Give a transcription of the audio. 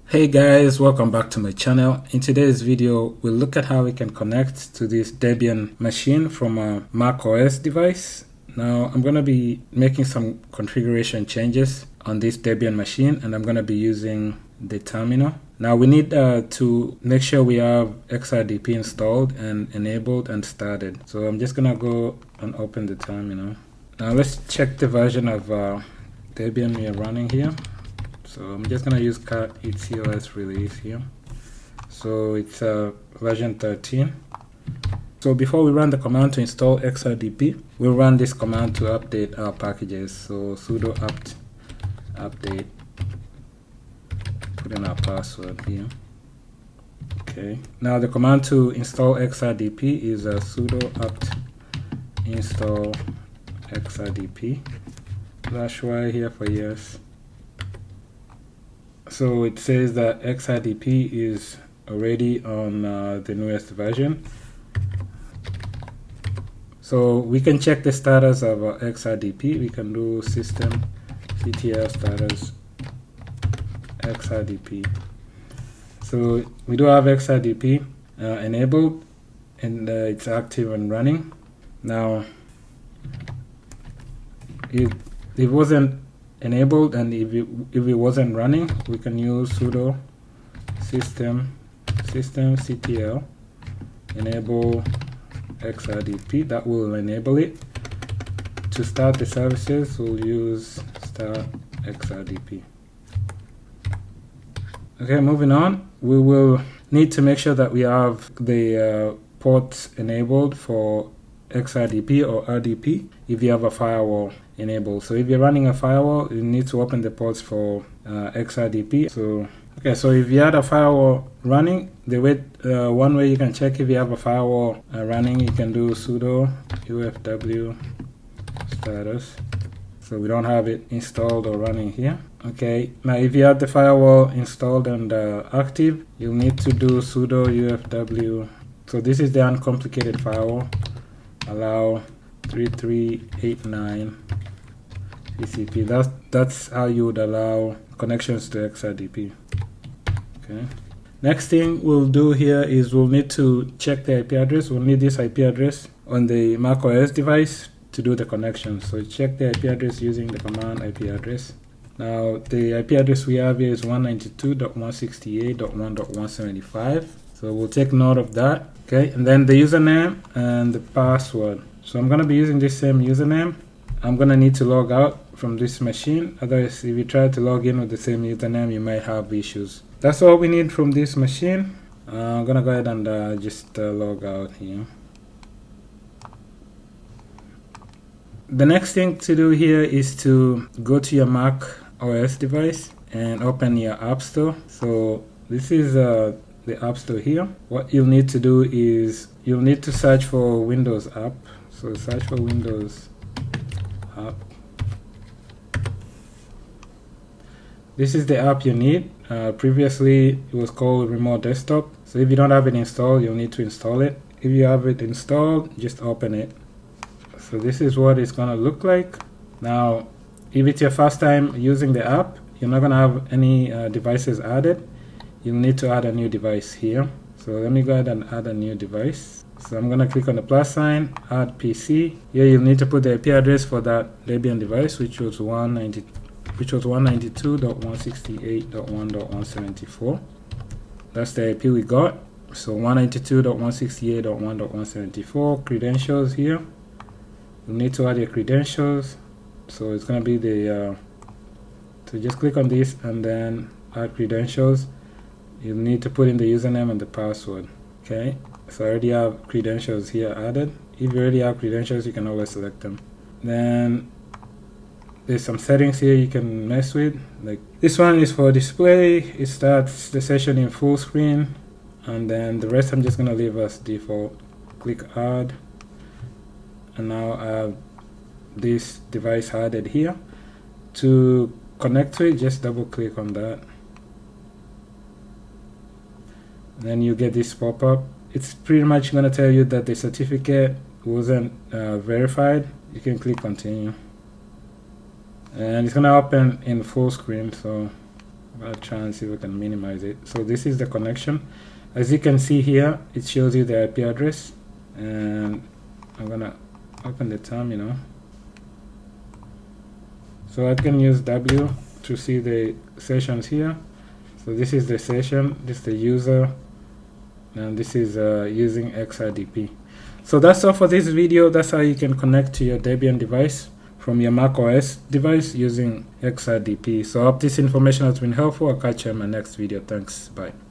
Hey guys, welcome back to my channel. In today's video, we'll look at how we can connect to this Debian machine from a macOS device. Now, I'm going to be making some configuration changes on this Debian machine, and I'm going to be using the terminal. Now, we need to make sure we have XRDP installed and enabled and started. So I'm just going to go and open the terminal. Now, let's check the version of Debian we are running here. So I'm just going to use cat etcos release here. So it's version 13. So before we run the command to install XRDP, we'll run this command to update our packages. So sudo apt update, put in our password here. Okay. Now the command to install XRDP is sudo apt install XRDP /y here for yes. So it says that XRDP is already on the newest version. So we can check the status of XRDP. We can do systemctl status XRDP. So we do have XRDP enabled, and it's active and running. Now, if it wasn't enabled and if it wasn't running, we can use sudo systemctl enable XRDP. That will enable it. To start the services, we'll use start XRDP. Okay, moving on, we will need to make sure that we have the ports enabled for XRDP or RDP if you have a firewall enabled. So if you're running a firewall, you need to open the ports for XRDP. So if you had a firewall running, the way one way you can check if you have a firewall running, you can do sudo ufw status. So we don't have it installed or running here. Okay, now if you have the firewall installed and active, you'll need to do sudo ufw. So this is the uncomplicated firewall. Allow 3389 TCP. That's how you would allow connections to XRDP. Okay. Next thing we'll do here is we'll need to check the IP address. We'll need this IP address on the macOS device to do the connection. So check the IP address using the command IP address. Now the IP address we have here is 192.168.1.175. So we'll take note of that. Okay, and then the username and the password. So I'm going to be using this same username. I'm going to need to log out from this machine. Otherwise, if you try to log in with the same username, you might have issues. That's all we need from this machine. I'm going to go ahead and just log out here. The next thing to do here is to go to your Mac OS device and open your App Store. So this is the App Store here. What you'll need to do is you'll need to search for Windows app. So search for Windows app. This is the app you need. Previously it was called Remote Desktop. So if you don't have it installed, you'll need to install it. If you have it installed, just open it. So this is what it's going to look like. Now, if it's your first time using the app, you're not going to have any devices added. You'll need to add a new device here. So let me go ahead and add a new device. So I'm going to click on the plus sign, add PC. Here you'll need to put the IP address for that Debian device, which was 192.168.1.174. That's the IP we got. So 192.168.1.174. Credentials here. You'll need to add your credentials. So it's going to be the so just click on this and then add credentials. You'll need to put in the username and the password. Okay, so I already have credentials here added. If you already have credentials, you can always select them. Then there's some settings here you can mess with. Like this one is for display. It starts the session in full screen, and then the rest I'm just going to leave as default. Click add, and now I have this device added here. To connect to it, just double click on that. Then you get this pop-up. It's pretty much going to tell you that the certificate wasn't verified. You can click continue. and it's gonna open in full screen. So I'll try and see if we can minimize it. So this is the connection. As you can see here, it shows you the IP address, and I'm gonna open the terminal. So I can use W to see the sessions here. So this is the session, this is the user, and this is using XRDP. So that's all for this video. That's how you can connect to your Debian device from your macOS device using XRDP. So I hope this information has been helpful. I'll catch you in my next video. Thanks. Bye.